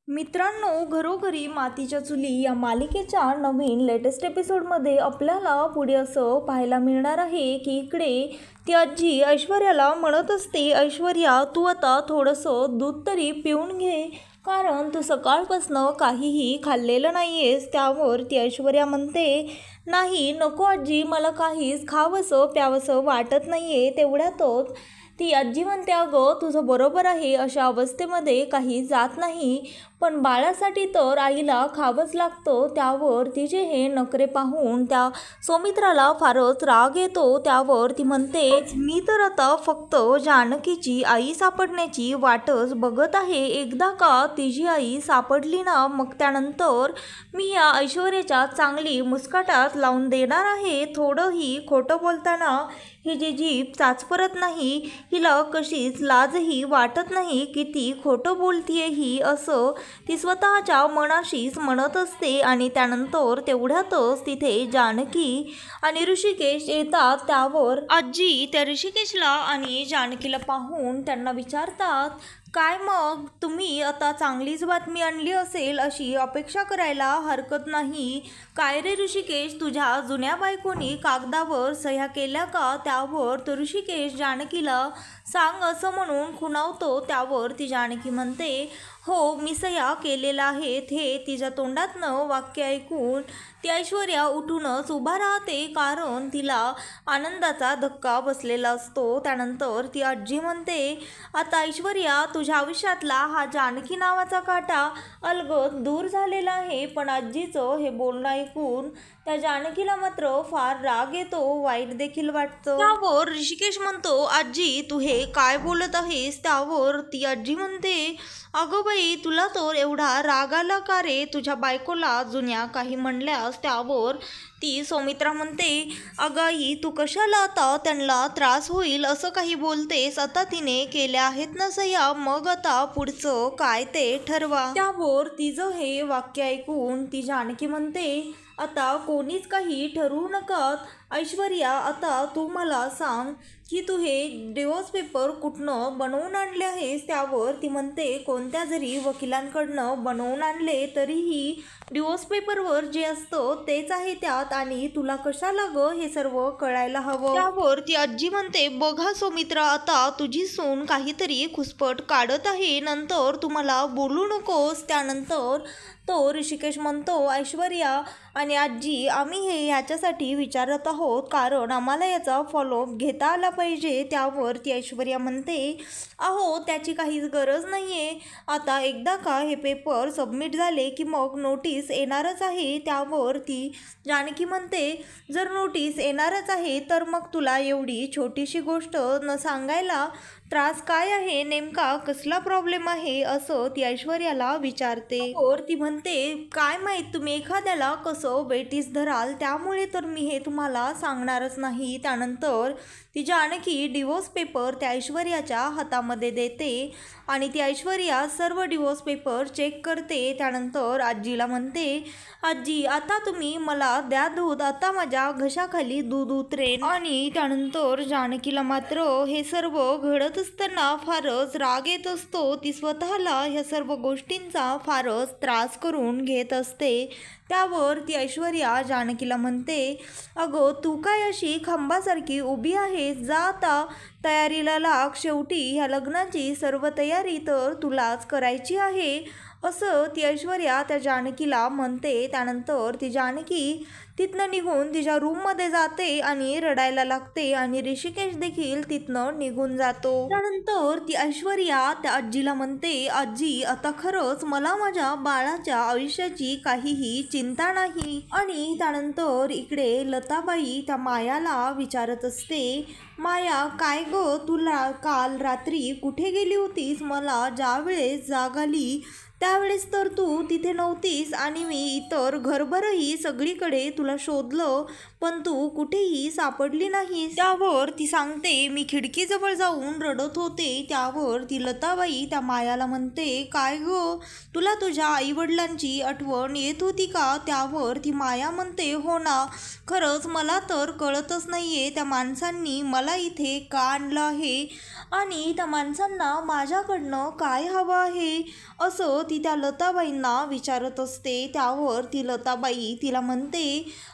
मित्रांनो, घरोघरी मातीच्या चुली या मालिकेच्या नवीन लेटेस्ट एपिसोडमध्ये आपल्याला पुढे असं पाहायला मिळणार आहे की इकडे ती आजी ऐश्वर्याला म्हणत असते, ऐश्वर्या तू आता थोडंसं दूध तरी पिऊन घे, कारण तू सकाळपासनं काहीही खाल्लेलं नाही आहेस. त्यावर ती ऐश्वर्या म्हणते, नाही नको आजी, मला काहीच खावंसं प्यावंसं वाटत नाही आहे. तेवढ्यातच ती आजी म्हणते, अगं तुझं बरोबर आहे, अशा अवस्थेमध्ये काही जात नाही, पण बाळासाठी तर आईला खावंच लागतं. त्यावर तिचे हे नखरे पाहून त्या सौमित्राला फारच राग येतो. त्यावर ती म्हणते, मी तर आता फक्त जानकीची आई सापडण्याची वाटच बघत आहे. एकदा का तिची आई सापडली ना, मग त्यानंतर मी या ऐश्वर्याच्या चांगली मुस्काटात लावून देणार आहे. थोडंही खोटं बोलताना ही जी जीभ चाचपरत नाही, हिला कशीच लाजही वाटत नाही की ती खोटं बोलतीये ही, असं ती स्वतःच्या मनाशीच म्हणत असते. आणि त्यानंतर तेवढ्यातच तिथे जानकी आणि ऋषिकेश येतात. त्यावर आजी त्या ऋषिकेशला आणि जानकीला पाहून त्यांना विचारतात, काय मग तुम्ही आता चांगलीच बातमी आणली असेल अशी अपेक्षा करायला हरकत नाही. काय रे ऋषिकेश, तुझ्या जुन्या बायकोनी कागदावर सह्या केल्या का? त्यावर तो ऋषिकेश जानकीला सांग असं म्हणून खुणावतो. त्यावर ती जानकी म्हणते, हो मी सह्या केलेल्या आहेत. हे तिच्या तोंडातनं वाक्य ऐकून ती ऐश्वर्या उठूनच उभा राहते, कारण तिला आनंदाचा धक्का बसलेला असतो. त्यानंतर ती आजी म्हणते, आता ऐश्वर्या तुझ्या आयुष्यातला हा जानकी नावाचा काटा अलगद दूर झालेला आहे. पण आजीचं हे बोलणं ऐकून त्या जानकीला मात्र फार राग येतो, वाईट देखील वाटतं. त्यावर ऋषिकेश म्हणतो, आजी तू हे काय बोलत आहेस? त्यावर ती आजी म्हणते, अगं बाई तुला तर एवढा राग आला का रे? तुझ्या बायकोला जुन्या काही म्हणल्यास? त्यावर ती सौमित्रा म्हणते, अगं आई तू कशाला आता त्यांना त्रास होईल असं काही बोलतेस? आता तिने केल्या आहेत ना सह्या, मग आता पुढचं काय ते ठरवा. त्यावर तिचं हे वाक्य ऐकून ती जानकी म्हणते, आता कोणीच काही ठरवू नका. ऐश्वर्या आता तू मला सांग की तू हे डिवोर्स पेपर कुठनं बनवून आणले आहेस? त्यावर ती म्हणते, कोणत्या जरी वकिलांकडनं बनवून आणले तरीही डिवोर्स पेपरवर जे असतं तेच आहे त्यात, आणि तुला कशाला गं हे सर्व कळायला हवं. त्यावर ती आजी म्हणते, बघा सौमित्रा, आता तुझी सून काहीतरी खुसपट काढत आहे, नंतर तुम्हाला बोलू नकोस. त्यानंतर तो ऋषिकेश म्हणतो, ऐश्वर्या आणि आजी आम्ही हे ह्याच्यासाठी विचारत आहोत कारण आम्हाला याचा फॉलोअप घेता आला पाहिजे. त्यावर ती ऐश्वर्या म्हणते, अहो त्याची काहीच गरज नाही आहे. आता एकदा का हे पेपर सबमिट झाले की मग नोटीस येणारच आहे. त्यावर ती जानकी म्हणते, जर नोटीस येणारच आहे तर मग तुला एवढी छोटीशी गोष्ट न सांगायला त्रास काय आहे? नेमका कसला प्रॉब्लेम आहे? असं ती ऐश्वर्याला विचारते. और ती म्हणते, काय माहीत तुम्ही एखाद्याला कसं बेटीस धराल, त्यामुळे तर मी हे तुम्हाला सांगणारच नाही. त्यानंतर ती जानकी डिवोर्स पेपर त्या ऐश्वर्याच्या हातामध्ये देते आणि ती ऐश्वर्या सर्व डिवोर्स पेपर चेक करते. त्यानंतर आजीला म्हणते, आजी आता तुम्ही मला द्या दूध, आता माझ्या घशाखाली दूध उतरेल. आणि त्यानंतर जानकीला मात्र हे सर्व घडत असताना फारच राग येत असतो. ती स्वतःला ह्या सर्व गोष्टींचा फारच त्रास करून घेत असते. त्यावर ती ऐश्वर्या जानकीला म्हणते, अगं तू काय अशी खांबासारखी उभी आहेस? जा आता तयारीला लाग, शेवटी ह्या लग्नाची सर्व तयारी तर तुलाच करायची आहे, असं ती ऐश्वर्या त्या जानकीला म्हणते. त्यानंतर ती जानकी तिथनं निघून तिच्या रूममध्ये जाते आणि रडायला लागते आणि ऋषिकेश देखील तिथनं निघून जातो. त्यानंतर ती ऐश्वर्या त्या आजीला म्हणते, आजी आता खरंच मला माझ्या बाळाच्या आयुष्याची काहीही चिंता नाही. आणि त्यानंतर इकडे लताबाई त्या मायाला विचारत असते, माया काय गं, तुला काल रात्री कुठे गेली होतीस? मला ज्या वेळेस जाग आली त्यावेळेस तर तू तिथे नव्हतीस आणि मी इतर घरभरही सगळीकडे तुला तुला शोधलं पण तू कुठेही सापडली नाहीस. त्यावर ती सांगते मी खिडकीजवळ जाऊन रडत होते. त्यावर ती लताबाई त्या मायाला म्हणते काय ग, तुला तुझ्या आईवडिलांची आठवण येत होती का? त्यावर ती माया म्हणते हो ना, खरंच मला तर कळतच नाहीये त्या माणसांनी मला इथे का आणलं आहे आणि त्या माणसांना माझ्याकडनं काय हवं आहे असं ती त्या लताबाईंना विचारत असते. त्यावर ती लताबाई तिला म्हणते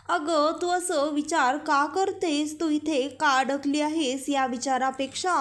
अगं तू असं विचार का करतेस, तू इथे का अडकली आहेस या विचारापेक्षा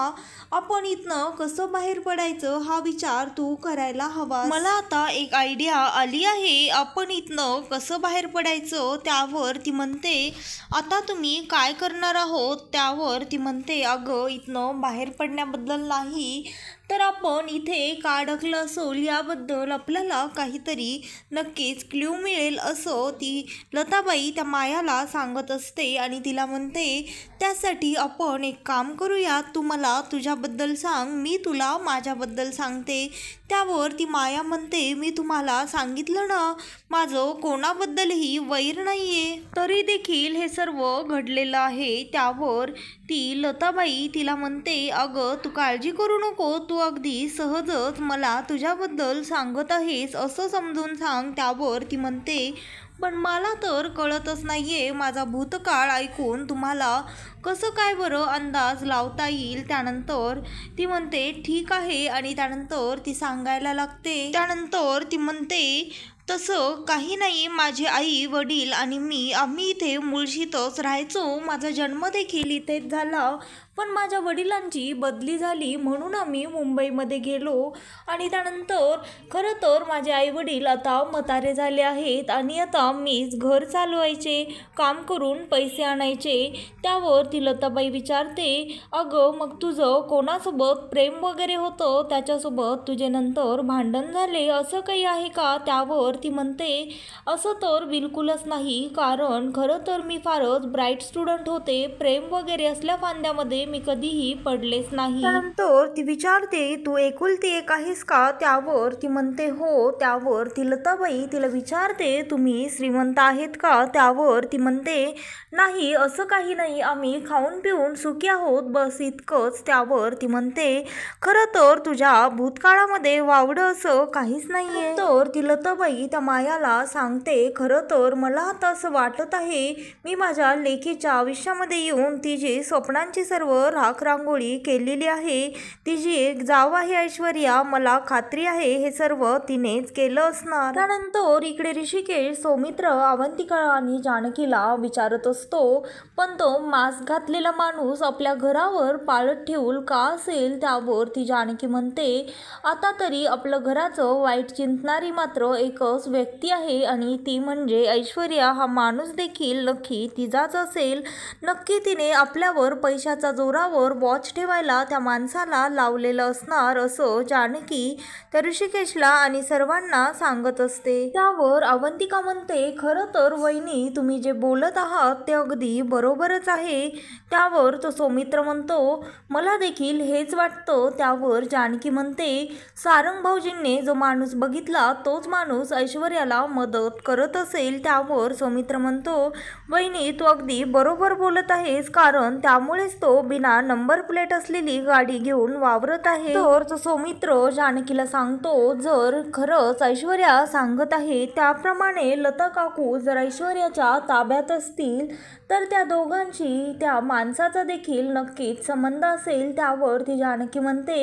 आपण इथनं कसं बाहेर पडायचं हा विचार तू करायला हवा. मला आता एक आयडिया आली आहे, आपण इथनं कसं बाहेर पडायचं. त्यावर ती म्हणते आता तुम्ही काय करणार आहोत. त्यावर ती म्हणते अगं इथनं बाहेर पडण्याबद्दल नाही तर आपण इथे का अडकलं असेल याबद्दल आपल्याला काहीतरी नक्कीच क्ल्यू मिळेल असं ती लताबाई त्या मायाला सांगत असते आणि तिला म्हणते त्यासाठी आपण एक काम करूया, तू मला तुझ्याबद्दल सांग, मी तुला माझ्याबद्दल सांगते. त्यावर ती माया म्हणते मी तुम्हाला सांगितलं ना, माझं कोणाबद्दलही वैर नाहीये, तरी देखील हे सर्व घडलेलं आहे. त्यावर ती लताबाई तिला म्हणते अगं तू काळजी करू नको, तू अगदी सहजच मला तुझ्याबद्दल सांगत आहेस असं समजून सांग. त्यावर ती म्हणते पण मला तर कळतच नाहीये, माझा भूतकाळ ऐकून तुम्हाला कसं काय बरं अंदाज लावता येईल. त्यानंतर ती म्हणते ठीक आहे आणि त्यानंतर ती सांगायला लागते. त्यानंतर ती म्हणते तसं काही नाही, माझे आई वडील आणि मी आम्ही इथे मुळशीतच राहायचो, माझा जन्म देखील इथेच झाला पण माझ्या वडिलांची बदली झाली म्हणून आम्ही मुंबईमध्ये गेलो आणि त्यानंतर खरं तर माझे आईवडील आता म्हातारे झाले आहेत आणि आता मीच घर चालवायचे, काम करून पैसे आणायचे. त्यावर ती लताबाई विचारते अगं मग तुझं कोणासोबत प्रेम वगैरे होतं, त्याच्यासोबत तुझे नंतर भांडण झाले असं काही आहे का? त्यावर ती म्हणते असं तर बिलकुलच नाही, कारण खरं तर मी फारच ब्राईट स्टुडंट होते, प्रेम वगैरे असल्या फांद्यामध्ये मी कधीही पडलेच नाही. त्यानंतर ती विचारते तू एकुलती एक आहेस का? त्यावर ती म्हणते हो. त्यावर ती लताबाई तिला विचारते तुम्ही श्रीमंत आहेत का? त्यावर ती म्हणते नाही असं काही नाही, आम्ही खाऊन पिऊन सुखी आहोत बस इतकंच. त्यावर ती म्हणते खरं तर तुझ्या भूतकाळामध्ये वावडं असं काहीच नाहीये. तर ती लताबाई त्या मायाला सांगते खरं तर मला आता असं वाटत आहे मी माझ्या लेकीच्या आयुष्यामध्ये येऊन तिची स्वप्नांची सर्व राख रांगोळी केलेली आहे, तिची एक जाव आहे ऐश्वर्या, मला खात्री आहे हे सर्व तिनेच केलं असणार. त्यानंतर इकडे ऋषिकेश सौमित्र अवंतिका आणि जानकीला विचारत असतो पण तो मास्क घातलेला माणूस आपल्या घरावर पाळत ठेवून का असेल. त्यावर ती जानकी म्हणते आता तरी आपलं घराचं वाईट चिंतणारी मात्र एकच व्यक्ती आहे आणि ती म्हणजे ऐश्वर्या. हा माणूस देखील नक्की तिचाच असेल, नक्की तिने आपल्यावर पैशाचा जोरावर वॉच ठेवायला त्या माणसाला लावलेलं असणार असं जानकी त्या ऋषिकेशला आणि सर्वांना सांगत असते. त्यावर अवंतिका म्हणते खरं तर वहिनी तुम्ही जे बोलत आहात ते अगदी बरोबरच आहे. त्यावर तो सौमित्र म्हणतो मला देखील हेच वाटतं. त्यावर जानकी म्हणते सारंग भाऊजींनी जो माणूस बघितला तोच माणूस ऐश्वर्याला मदत करत असेल. त्यावर सौमित्र म्हणतो वहिनी तू अगदी बरोबर बोलत आहेस, कारण त्यामुळेच तो बिना नंबर प्लेट असलेली गाडी घेऊन वावरत आहे. तर तो सौमित्र जानकीला सांगतो जर खरंच ऐश्वर्या सांगत आहे त्याप्रमाणे लता काकू जर ऐश्वर्याच्या ताब्यात असतील तर त्या दोघांशी त्या माणसाचा देखील नक्कीच संबंध असेल. त्यावर ती जानकी म्हणते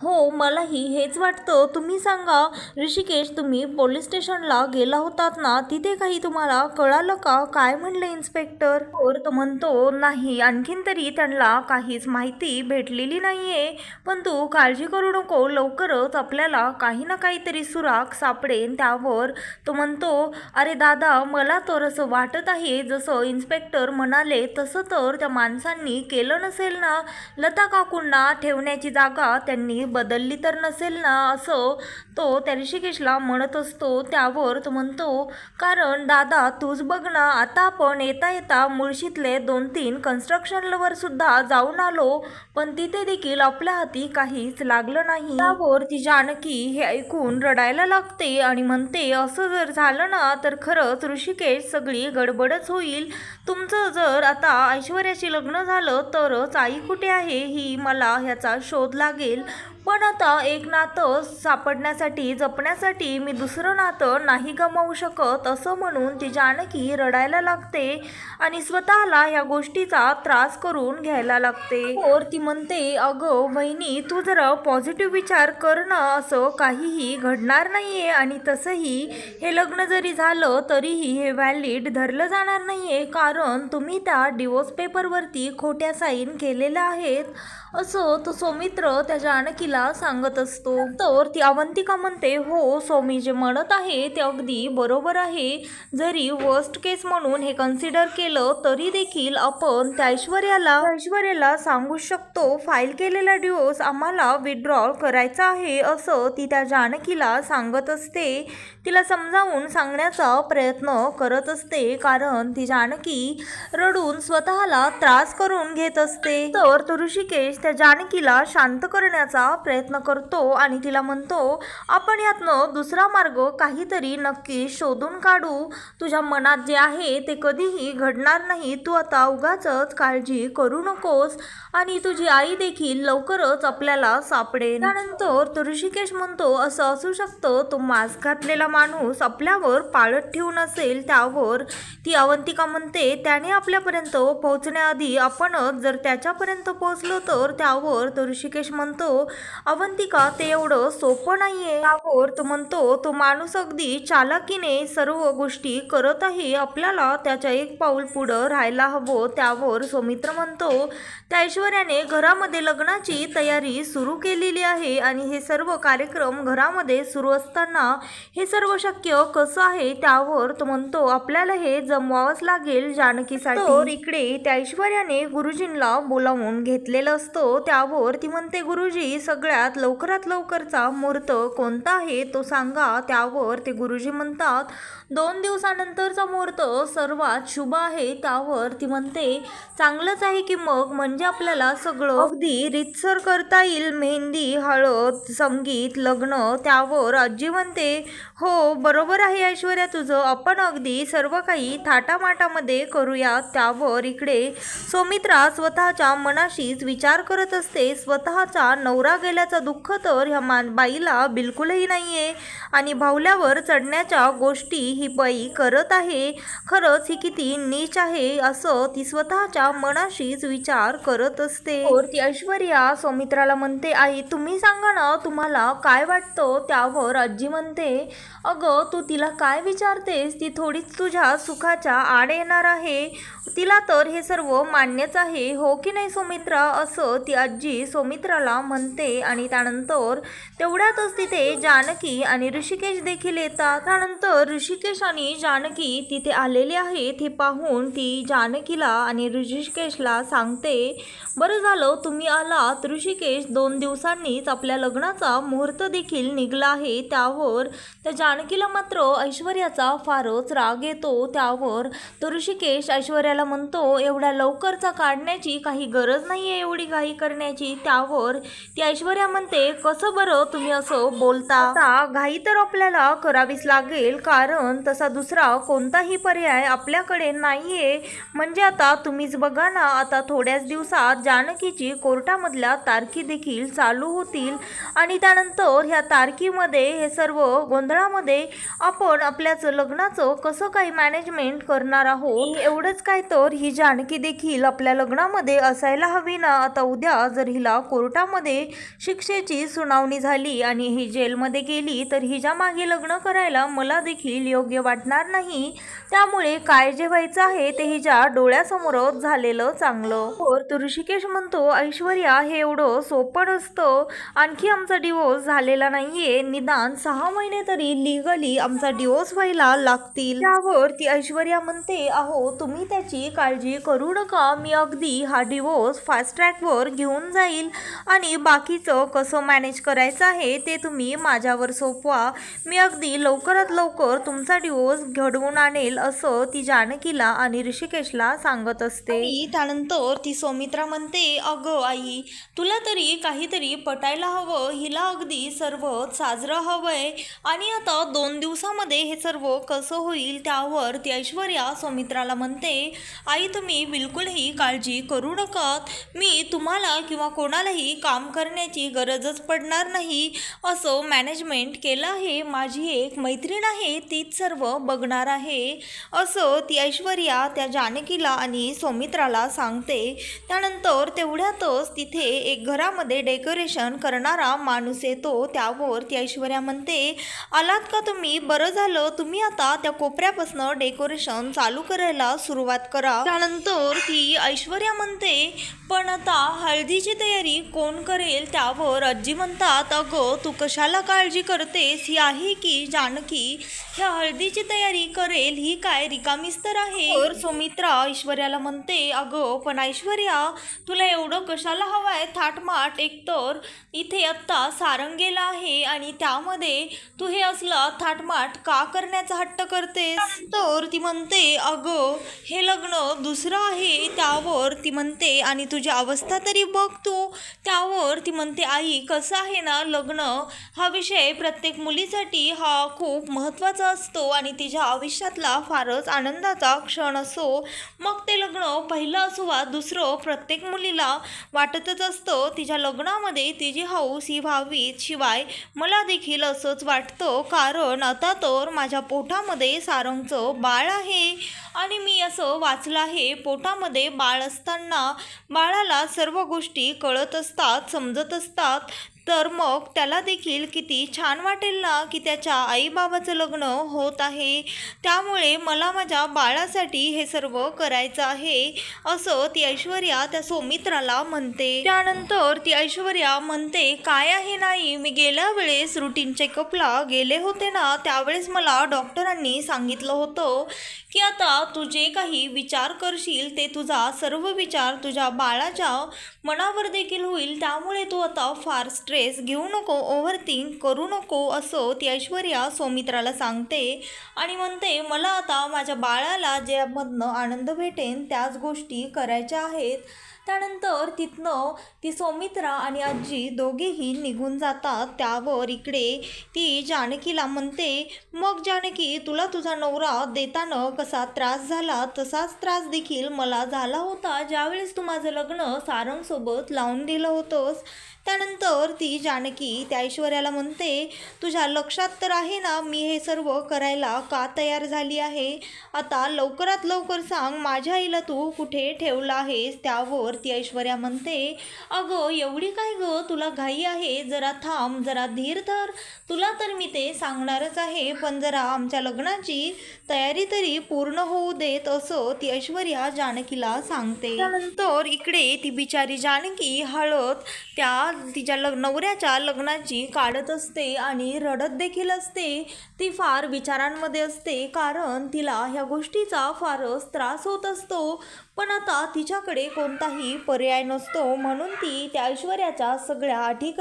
हो मलाही हेच वाटतं, तुम्ही सांगा ऋषिकेश तुम्ही पोलीस स्टेशनला गेला होतात ना, तिथे काही तुम्हाला कळालं का? काय म्हणले इन्स्पेक्टर? और तो म्हणतो नाही आणखीन तरी त्यांना काहीच माहिती भेटलेली नाहीये, पण तू काळजी करू नको, लवकरच आपल्याला काही ना काहीतरी सुराग सापडेल. त्यावर तो म्हणतो अरे दादा मला तर असं वाटत आहे जसं इन्स्पेक्टर म्हणाले तसं तर त्या माणसांनी केलं नसेल ना, लता काकूंना ठेवण्याची जागा त्यांनी बदलली तर नसेल ना असं तो त्या ऋषिकेशला म्हणत असतो. त्यावर तो म्हणतो कारण दादा तूच बघ ना, आता आपण येता येता मुळशीतले 2-3 कन्स्ट्रक्शन लवर सुद्धा जाऊ जाऊन आलो, पण तिथे देखील आपल्या हाती काहीच लागलं नाही. त्यावर ती जानकी हे ऐकून रडायला लागते आणि म्हणते, असं जर झालं ना तर खरंच ऋषिकेश सगळी गडबडच होईल. तुमचं जर आता ऐश्वर्याशी लग्न झालं तरच आई कुठे आहे ही मला ह्याचा शोध लागेल. पण आता एक नातं सापडण्यासाठी जपण्यासाठी मी दुसरं नातं नाही गमावू शकत, असं म्हणून ती जानकी रडायला लागते आणि स्वतःला या गोष्टीचा त्रास करून घ्यायला लागते. और ती म्हणते, अगं वहिनी तू जरा पॉझिटिव्ह विचार कर ना, असं काहीही घडणार नाहीये आणि तसंही हे लग्न जरी झालं तरीही हे व्हॅलिड धरलं जाणार नाहीये, कारण तुम्ही त्या डिवोर्स पेपरवरती खोट्या साईन केलेल्या आहेत, असं तो सौमित्र त्या जानकीला सांगत असतो. तर ती अवंतिका म्हणते, हो सौमी जे म्हणत आहे ते अगदी बरोबर आहे. जरी वर्स्ट केस म्हणून हे कन्सिडर केलं तरी देखील आपण त्या ऐश्वर्याला सांगू शकतो फाईल केलेला डिवोर्स आम्हाला विथड्रॉ करायचा आहे, असं ती त्या जानकीला सांगत असते. तिला समजावून सांगण्याचा प्रयत्न करत असते, कारण ती जानकी रडून स्वतःला त्रास करून घेत असते. तर तो ऋषिकेश त्या जानकीला शांत करण्याचा प्रयत्न करतो आणि तिला म्हणतो, आपण यातनं दुसरा मार्ग काहीतरी नक्की शोधून काढू. तुझ्या मनात जे आहे ते कधीही घडणार नाही. तू आता उगाचच काळजी करू नकोस आणि तुझी आई देखील लवकरच आपल्याला सापडेल. त्यानंतर तो ऋषिकेश म्हणतो, असं असू शकतं तो मास्क घातलेला माणूस आपल्यावर पाळत ठेवून असेल. त्यावर ती अवंतिका म्हणते, त्याने आपल्यापर्यंत पोहोचण्याआधी आपणच जर त्याच्यापर्यंत पोहोचलो तर. त्यावर तो ऋषिकेश म्हणतो, अवंतिका ते एवढं सोपं नाहीये. त्यावर तो म्हणतो, तो माणूस अगदी चालाकीने सर्व गोष्टी करत आहे, आपल्याला त्याच्या एक पाऊल पुढं राहायला हवं. त्यावर सौमित्र म्हणतो, त्या ऐश्वर्याने घरामध्ये लग्नाची तयारी सुरू केलेली आहे आणि हे सर्व कार्यक्रम घरामध्ये सुरू असताना हे सर्व शक्य कसं आहे. त्यावर तो म्हणतो, आपल्याला हे जमवावंच लागेल जानकीसाठी. तर इकडे त्या ऐश्वर्याने गुरुजींना बोलावून घेतलेलं असतं. त्यावर ती म्हणते, गुरुजी सगळ्यात लवकरात लवकरचा मुहूर्त कोणता आहे तो सांगा. त्यावर ते गुरुजी म्हणतात, 2 दिवसानंतरचा मुहूर्त सर्वात शुभ आहे. त्यावर ती म्हणते, चांगलंच आहे की मग, म्हणजे आपल्याला सगळं अगदी रीतसर करता येईल, मेहंदी, हळद, संगीत, लग्न. त्यावर आजी म्हणते, हो बरोबर आहे ऐश्वर्या तुझं, आपण अगदी सर्व काही थाटामाटामध्ये करूया. त्यावर इकडे सौमित्रा स्वतःच्या मनाशीच विचार करत असते, स्वतःचा नवरा गेल्याचा दुःख तर ह्या बाईला बिलकुलही नाहीये आणि भावल्यावर चढण्याच्या गोष्टी ही बाई करत आहे. खरंच ही किती नीच आहे, असं ती स्वतःच्या मनाशीच विचार करत असते. और ती ऐश्वर्या सौमित्राला म्हणते, आई तुम्ही सांगा ना तुम्हाला काय वाटतं. त्यावर आजी म्हणते, अगं तू तिला काय विचारतेस, ती थोडीच तुझ्या सुखाच्या आड येणार आहे, तिला तर हे सर्व मान्यच आहे, हो की नाही सौमित्रा, असं ती आजी सौमित्राला म्हणते. आणि त्यानंतर तेवढ्यातच तिथे जानकी आणि ऋषिकेश देखील येतात. त्यानंतर ऋषिकेश आणि जानकी तिथे आलेले आहेत हे पाहून ती जानकीला आणि ऋषिकेशला सांगते, बरं झालं तुम्ही आलात ऋषिकेश, 2 दिवसांनीच आपल्या लग्नाचा मुहूर्त देखील निघला आहे. त्यावर त्या जानकीला मात्र ऐश्वर्याचा फारच राग येतो. त्यावर तो ऋषिकेश ऐश्वर्याला म्हणतो, एवढ्या लवकरचा काढण्याची काही गरज नाहीये, एवढी घाई करण्याची. त्यावर ती ऐश्वर्या म्हणते, कसं बरं तुम्ही असं बोलता, आता घाई तर आपल्याला करावीच लागेल, कारण तसा दुसरा कोणताही पर्याय आपल्याकडे नाहीये. म्हणजे आता तुम्हीच बघा ना, आता थोड्याच दिवसात जानकीची कोर्टामधल्या तारखी देखील चालू होतील आणि त्यानंतर ह्या तारखीमध्ये हे सर्व गोंधळामध्ये आपण आपल्याच लग्नाचं कसं काही मॅनेजमेंट करणार आहोत. एवढंच काय तर ही जानकी देखील आपल्या लग्नामध्ये असायला हवी ना. आता उद्या जर हिला कोर्टामध्ये शिक्षेची सुनावणी झाली आणि ही जेलमध्ये गेली तर हिच्या मागे लग्न करायला मला देखील योग्य वाटणार नाही. त्यामुळे काय जे व्हायचं आहे ते हिच्या डोळ्यासमोरच झालेलं चांगलं. तर ऋषिकेश म्हणतो, ऐश्वर्या हे एवढं सोपं नसतं, आणखी आमचा डिवोर्स झालेला नाहीये, निदान 6 महिने तरी लिगली आमचा डिवोर्स व्हायला लागतील. त्यावर ती ऐश्वर्या म्हणते, अहो तुम्ही त्याची काळजी करू नका, मी अगदी हा डिवोर्स फास्ट ट्रॅकवर घेऊन जाईल आणि बाकीचं कसं मॅनेज करायचं आहे ते तुम्ही माझ्यावर सोपवा. मी अगदी लवकरात लवकर तुमचा डिवोर्स घडवून आणेल असं ती जानकीला आणि ऋषिकेशला सांगत असते. आणि त्यानंतर ती सौमित्रा म्हणते, अगं आई तुला तरी काहीतरी पटायला हवं, हिला अगदी सर्व साजरं हवंय आणि आता 2 दिवसामध्ये हे सर्व कसं होईल. त्यावर ती ऐश्वर्या सौमित्राला म्हणते, आई तुम्ही बिलकुलही काळजी करू नका, मी तुम्हाला किंवा कोणालाही काम करण्याची गरजच पडणार नाही, असं मॅनेजमेंट केलं आहे, माझी एक मैत्रीण आहे तीच सर्व बघणार आहे असं ती ऐश्वर्या त्या जानकीला आणि सौमित्राला सांगते. त्यानंतर तेवढ्यातच तिथे एक घरामध्ये डेकोरेशन करणारा माणूस येतो. त्यावर ती ऐश्वर्या म्हणते, आलात का तुम्ही, बरं झालं, तुम्ही आता त्या कोपऱ्यापासून डेकोरेशन चालू करायला सुरुवात करा. त्यानंतर ती ऐश्वर्या म्हणते, पण आता हळदीची तयारी कोण करेल. त्यावर आजी म्हणतात, अगं तू कशाला काळजी करतेस, ही आहे की जानकी ह्या हळदीची तयारी करेल, ही काय रिकामीच तर आहे. तर सौमित्रा ऐश्वर्याला म्हणते, अगं पण ऐश्वर्या तुला एवढं कशाला हवंय थाटमाट, एकतर इथे आत्ता सारंग गेला आहे आणि त्यामध्ये तू हे असलं थाटमाट का करण्याचा हट्ट करतेस. तर ती म्हणते, अगं हे लग्न दुसरं आहे. त्यावर ती म्हणते, आणि तुझी अवस्था तरी बघ तू. त्यावर ती म्हणते, आई कसं आहे ना, लग्न हा विषय प्रत्येक मुलीसाठी हा खूप महत्त्वाचा असतो आणि तिच्या आयुष्यातला फारच आनंदाचा क्षण असो, मग ते लग्न पहिलं असो वा दुसरं, प्रत्येक मुलीला वाटतच असतं तिच्या लग्नामध्ये तिची हौस ही व्हावीच. शिवाय मला देखील असंच वाटतं, कारण आता तर माझ्या पोटामध्ये सारंगचं बाळ आहे आणि मी असं वाचलं आहे, पोटामध्ये बाळ असताना बाळाला सर्व गोष्टी कळत असतात, समजत असतात, तर मग त्याला देखील किती छान वाटेल ना की त्याच्या आईबाबाचं लग्न होत आहे. त्यामुळे मला माझ्या बाळासाठी हे सर्व करायचं आहे असं ती ऐश्वर्या त्या सौमित्राला म्हणते. त्यानंतर ती ऐश्वर्या म्हणते, काय आहे नाही, मी गेल्या वेळेस रुटीन चेकअपला गेले होते ना, त्यावेळेस मला डॉक्टरांनी सांगितलं होतं की आता तू जे काही विचार करशील ते तुझा सर्व विचार तुझ्या बाळाच्या मनावर देखील होईल, त्यामुळे तू आता फार स्ट्रेस घेऊ नको, ओव्हरथिंक करू नको असं ती ऐश्वर्या सौमित्राला सांगते आणि म्हणते, मला आता माझ्या बाळाला ज्यामधनं आनंद भेटेन त्याच गोष्टी करायच्या आहेत. त्यानंतर तिथनं ती सौमित्रा आणि आजी दोघेही निघून जातात. त्यावर इकडे ती जानकीला म्हणते, मग जानकी तुला तुझा नवरा देताना कसा त्रास झाला तसाच त्रास देखील मला झाला होता ज्यावेळेस तू माझं लग्न सारंगसोबत लावून दिलं होतंस. त्यानंतर ती जानकी त्या ऐश्वर्याला म्हणते, तुझ्या लक्षात तर आहे ना मी हे सर्व करायला का तयार झाली आहे, आता लवकरात लवकर सांग माझ्या आईला तू कुठे ठेवलं आहेस. त्यावर ती ऐश्वर्या म्हणते, अगं एवढी काय गं तुला घाई आहे, जरा थांब, जरा धीर धर, तुला तर मी ते सांगणारच आहे, पण जरा आमच्या लग्नाची तयारी तरी पूर्ण होऊ देत असं ती ऐश्वर्या जानकीला सांगते. त्यानंतर इकडे ती बिचारी जानकी हळद त्या तिच्या नवऱ्याच्या लग्नाची काढत असते आणि रडत देखील असते. ती फार विचारांमध्ये असते, कारण तिला ह्या गोष्टीचा फारच त्रास होत असतो, पण आता तिच्याकडे कोणताही पर्याय नसतो, म्हणून ती त्या ऐश्वर्याच्या सगळ्या अटी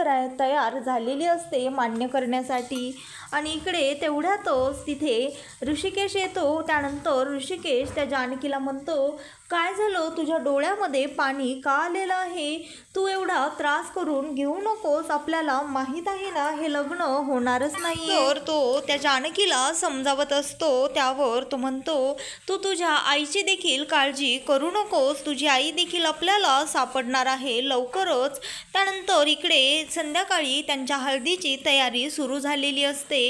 तयार झालेली असते मान्य करण्यासाठी. आणि इकडे तेवढ्यातच तिथे ऋषिकेश येतो. त्यानंतर ऋषिकेश त्या जानकीला म्हणतो, काय झालं, तुझ्या डोळ्यामध्ये पाणी का आलेलं आहे, तू एवढा त्रास करून घेऊ नकोस, आपल्याला माहीत आहे ना हे लग्न होणारच नाही. तर तो त्या जानकीला समजावत असतो. त्यावर तो म्हणतो, तू तुझ्या आईची देखील काळजी करू नकोस, तुझी आई देखील आपल्याला सापडणार आहे लवकरच. त्यानंतर इकडे संध्याकाळी त्यांच्या हळदीची तयारी सुरू झालेली असते.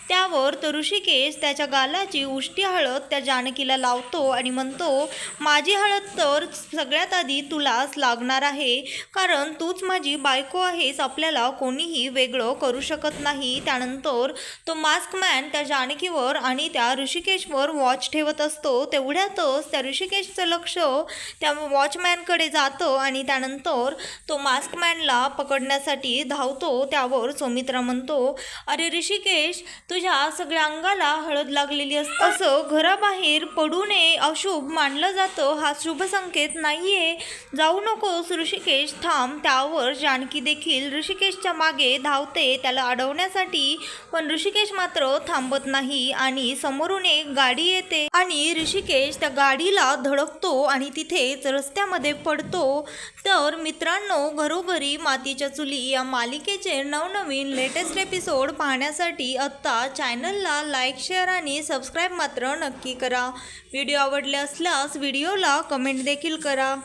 त्यावर तो ऋषिकेश त्याच्या गालाची उष्टी हळद त्या जानकीला लावतो आणि म्हणतो, माझी हळद तर सगळ्यात आधी तुलाच लागणार आहे, कारण तूच माझी बायको आहेस. आपल्याला कोणीही वेगळं करू शकत नाही. त्यानंतर तो मास्कमॅन त्या जानकीवर आणि त्या ऋषिकेशवर वॉच ठेवत असतो. तेवढ्यातच त्या ऋषिकेशचं लक्ष त्या वॉचमॅनकडे जातं आणि त्यानंतर तो मास्कमॅनला पकडण्यासाठी धावतो. त्यावर सौमित्रा म्हणतो, अरे ऋषिकेश, तुझ्या सगळ्या अंगाला हळद लागलेली असते. असं घराबाहेर पडू नये अशुभ मानलं जातं. हा शुभ संकेत नाहीये. जाऊ नकोस ऋषिकेश, थांब. त्यावर जानकी देखील ऋषिकेशच्या मागे धावते त्याला अडवण्यासाठी, पण ऋषिकेश मात्र थांबत नाही आणि समोरून एक गाडी येते आणि ऋषिकेश त्या गाडीला धडकतो आणि तिथेच रस्त्यामध्ये पडतो. तर मित्रांनो, घरोघरी मातीच्या चुली या मालिकेचे नवनवीन लेटेस्ट एपिसोड पाहण्यासाठी आत्ता चॅनलला लाईक, शेअर आणि सबस्क्राईब मात्र नक्की करा. व्हिडिओ आवडले असल्यास व्हिडिओला कमेंट देखील करा.